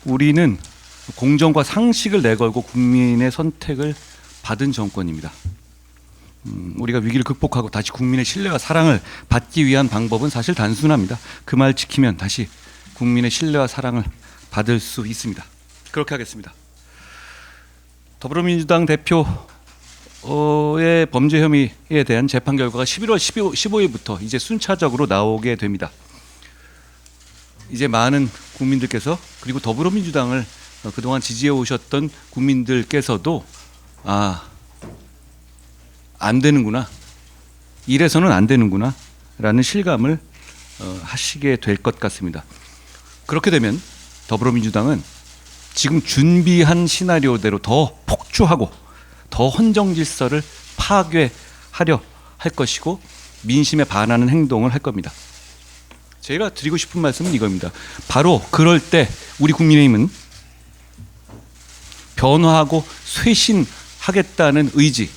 우리는 공정과 상식을 내걸고 국민의 선택을 받은 정권입니다. 우리가 위기를 극복하고 다시 국민의 신뢰와 사랑을 받기 위한 방법은 사실 단순합니다. 그 말 지키면 다시 국민의 신뢰와 사랑을 받을 수 있습니다. 그렇게 하겠습니다. 더불어민주당 대표의 범죄 혐의에 대한 재판 결과가 11월 15일부터 이제 순차적으로 나오게 됩니다. 이제 많은 국민들께서, 그리고 더불어민주당을 그동안 지지해 오셨던 국민들께서도 안 되는구나, 이래서는 안 되는구나 라는 실감을 하시게 될 것 같습니다. 그렇게 되면 더불어민주당은 지금 준비한 시나리오대로 더 폭주하고 더 헌정 질서를 파괴하려 할 것이고 민심에 반하는 행동을 할 겁니다. 제가 드리고 싶은 말씀은 이겁니다. 바로 그럴 때 우리 국민의힘은 변화하고 쇄신하겠다는 의지,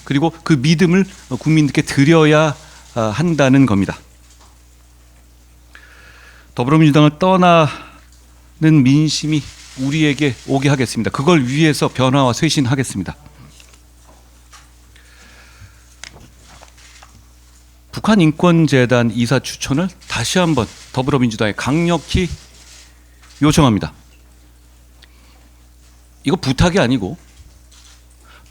그리고 그 믿음을 국민들께 드려야 한다는 겁니다. 더불어민주당을 떠나는 민심이 우리에게 오게 하겠습니다. 그걸 위해서 변화와 쇄신하겠습니다. 북한인권재단 이사 추천을 다시 한번 더불어민주당에 강력히 요청합니다. 이거 부탁이 아니고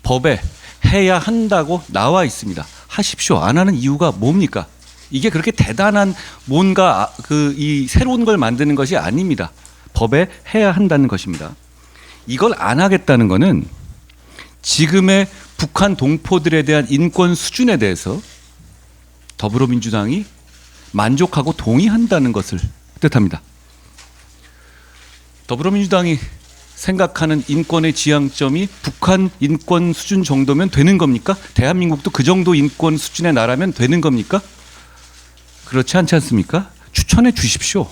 법에 해야 한다고 나와 있습니다. 하십시오. 안 하는 이유가 뭡니까? 이게 그렇게 대단한 뭔가 이 새로운 걸 만드는 것이 아닙니다. 법에 해야 한다는 것입니다. 이걸 안 하겠다는 것은 지금의 북한 동포들에 대한 인권 수준에 대해서 더불어민주당이 만족하고 동의한다는 것을 뜻합니다. 더불어민주당이 생각하는 인권의 지향점이 북한 인권 수준 정도면 되는 겁니까? 대한민국도 그 정도 인권 수준의 나라면 되는 겁니까? 그렇지 않지 않습니까? 추천해 주십시오.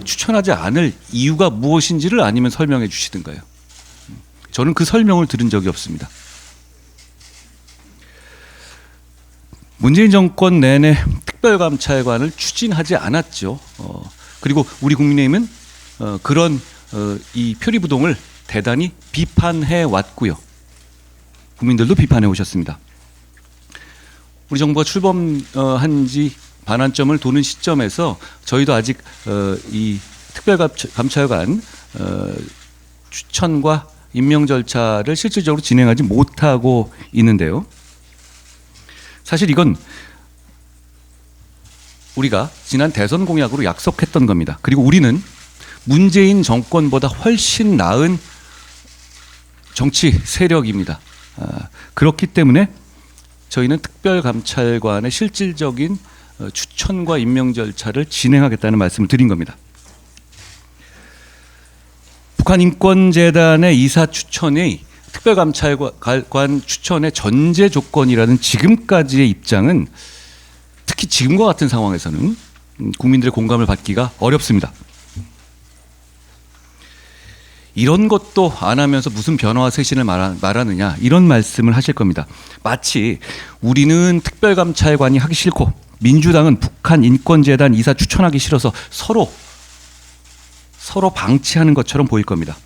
추천하지 않을 이유가 무엇인지를 아니면 설명해 주시든가요. 저는 그 설명을 들은 적이 없습니다. 문재인 정권 내내 특별감찰관을 추진하지 않았죠. 그리고 우리 국민의힘은 그런 이 표리부동을 대단히 비판해 왔고요. 국민들도 비판해 오셨습니다. 우리 정부가 출범한 지 반환점을 도는 시점에서 저희도 아직 이 특별감찰관 추천과 임명 절차를 실질적으로 진행하지 못하고 있는데요. 사실 이건 우리가 지난 대선 공약으로 약속했던 겁니다. 그리고 우리는 문재인 정권보다 훨씬 나은 정치 세력입니다. 그렇기 때문에 저희는 특별감찰관의 실질적인 추천과 임명 절차를 진행하겠다는 말씀을 드린 겁니다. 북한인권재단의 이사 추천의 특별감찰관 추천의 전제 조건이라는 지금까지의 입장은 특히 지금과 같은 상황에서는 국민들의 공감을 받기가 어렵습니다. 이런 것도 안 하면서 무슨 변화와 쇄신을 말하느냐, 이런 말씀을 하실 겁니다. 마치 우리는 특별감찰관이 하기 싫고 민주당은 북한인권재단 이사 추천하기 싫어서 서로 방치하는 것처럼 보일 겁니다.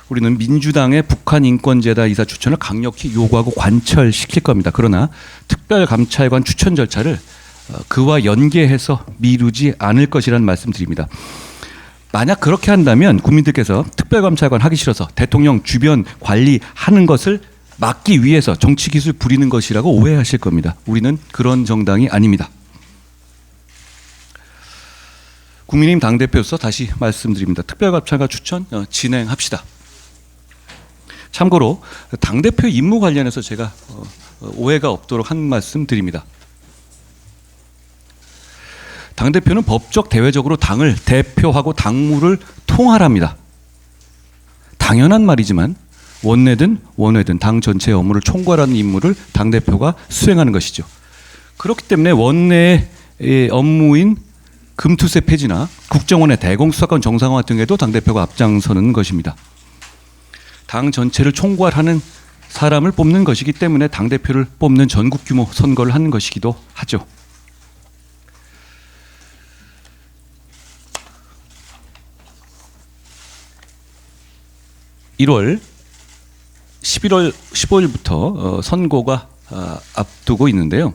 우리는 민주당의 북한인권재단 이사 추천을 강력히 요구하고 관철시킬 겁니다. 그러나 특별감찰관 추천 절차를 그와 연계해서 미루지 않을 것이라는 말씀드립니다. 만약 그렇게 한다면 국민들께서 특별감찰관 하기 싫어서 대통령 주변 관리하는 것을 막기 위해서 정치기술 부리는 것이라고 오해하실 겁니다. 우리는 그런 정당이 아닙니다. 국민의힘 당대표로서 다시 말씀드립니다. 특별감찰관 추천 진행합시다. 참고로 당대표 임무 관련해서 제가 오해가 없도록 한 말씀 드립니다. 당대표는 법적 대외적으로 당을 대표하고 당무를 통할합니다. 당연한 말이지만 원내든 원외든 당 전체의 업무를 총괄하는 임무를 당대표가 수행하는 것이죠. 그렇기 때문에 원내의 업무인 금투세 폐지나 국정원의 대공수사권 정상화 등에도 당대표가 앞장서는 것입니다. 당 전체를 총괄하는 사람을 뽑는 것이기 때문에 당대표를 뽑는 전국 규모 선거를 하는 것이기도 하죠. 1월 11월 15일부터 선고가 앞두고 있는데요.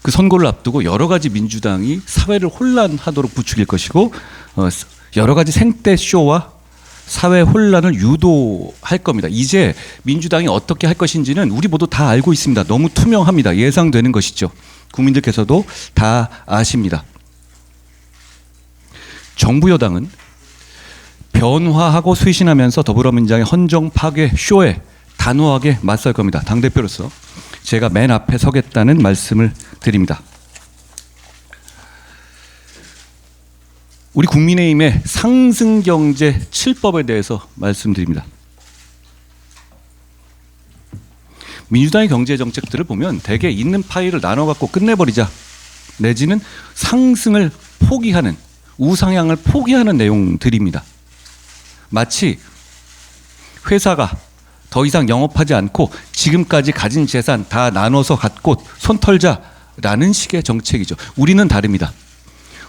그 선고를 앞두고 여러 가지 민주당이 사회를 혼란하도록 부추길 것이고 여러 가지 생떼 쇼와 사회 혼란을 유도할 겁니다. 이제 민주당이 어떻게 할 것인지는 우리 모두 다 알고 있습니다. 너무 투명합니다. 예상되는 것이죠. 국민들께서도 다 아십니다. 정부 여당은 변화하고 쇄신하면서 더불어민주당의 헌정 파괴 쇼에 단호하게 맞설 겁니다. 당대표로서 제가 맨 앞에 서겠다는 말씀을 드립니다. 우리 국민의힘의 상승경제 7법에 대해서 말씀드립니다. 민주당의 경제정책들을 보면 대개 있는 파일을 나눠갖고 끝내버리자 내지는 상승을 포기하는 우상향을 포기하는 내용들입니다. 마치 회사가 더 이상 영업하지 않고 지금까지 가진 재산 다 나눠서 갖고 손 털자라는 식의 정책이죠. 우리는 다릅니다.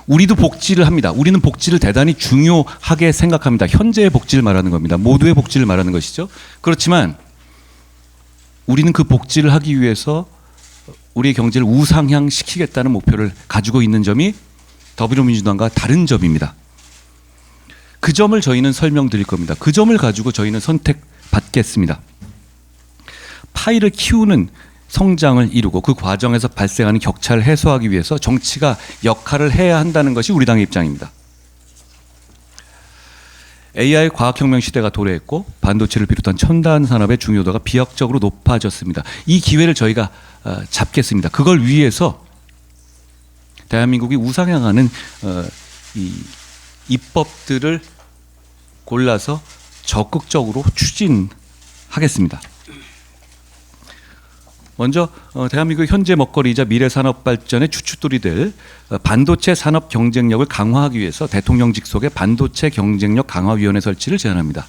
우리도 복지를 합니다. 우리는 복지를 대단히 중요하게 생각합니다. 현재의 복지를 말하는 겁니다. 모두의 복지를 말하는 것이죠. 그렇지만 우리는 그 복지를 하기 위해서 우리의 경제를 우상향 시키겠다는 목표를 가지고 있는 점이 더불어민주당과 다른 점입니다. 그 점을 저희는 설명드릴 겁니다. 그 점을 가지고 저희는 선택받겠습니다. 파이를 키우는 성장을 이루고 그 과정에서 발생하는 격차를 해소하기 위해서 정치가 역할을 해야 한다는 것이 우리 당의 입장입니다. AI 과학혁명 시대가 도래했고 반도체를 비롯한 첨단 산업의 중요도가 비약적으로 높아졌습니다. 이 기회를 저희가 잡겠습니다. 그걸 위해서 대한민국이 우상향하는 이 입법들을 골라서 적극적으로 추진하겠습니다. 먼저 대한민국 현재 먹거리이자 미래 산업 발전의 주춧돌이 될 반도체 산업 경쟁력을 강화하기 위해서 대통령 직속의 반도체 경쟁력 강화위원회 설치를 제안합니다.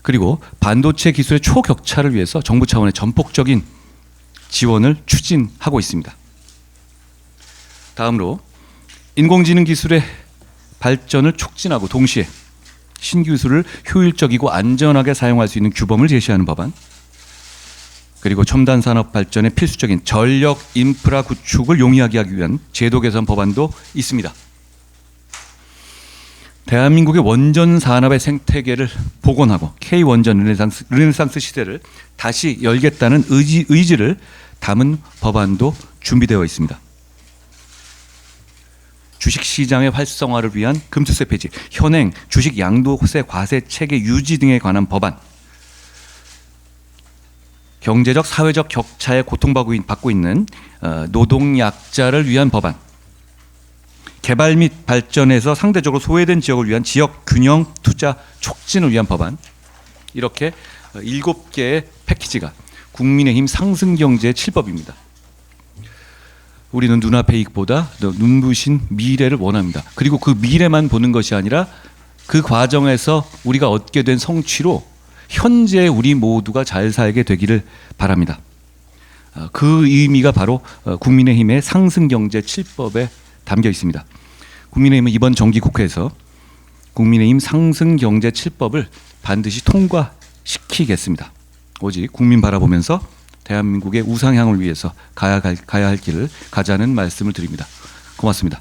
그리고 반도체 기술의 초격차를 위해서 정부 차원의 전폭적인 지원을 추진하고 있습니다. 다음으로 인공지능 기술의 발전을 촉진하고 동시에 신기술을 효율적이고 안전하게 사용할 수 있는 규범을 제시하는 법안, 그리고 첨단 산업 발전에 필수적인 전력 인프라 구축을 용이하게 하기 위한 제도 개선 법안도 있습니다. 대한민국의 원전 산업의 생태계를 복원하고 K-원전 르네상스 시대를 다시 열겠다는 의지를 담은 법안도 준비되어 있습니다. 주식시장의 활성화를 위한 금투세 폐지, 현행 주식 양도세 과세 체계 유지 등에 관한 법안, 경제적 사회적 격차에 고통받고 있는 노동약자를 위한 법안, 개발 및 발전에서 상대적으로 소외된 지역을 위한 지역 균형 투자 촉진을 위한 법안, 이렇게 7개의 패키지가 국민의힘 상승경제 7법입니다. 우리는 눈앞의 이익보다 더 눈부신 미래를 원합니다. 그리고 그 미래만 보는 것이 아니라 그 과정에서 우리가 얻게 된 성취로 현재 우리 모두가 잘 살게 되기를 바랍니다. 그 의미가 바로 국민의힘의 상승경제 7법에 담겨 있습니다. 국민의힘은 이번 정기국회에서 국민의힘 상승경제 7법을 반드시 통과시키겠습니다. 오직 국민 바라보면서 대한민국의 우상향을 위해서 가야 할 길을 가자는 말씀을 드립니다. 고맙습니다.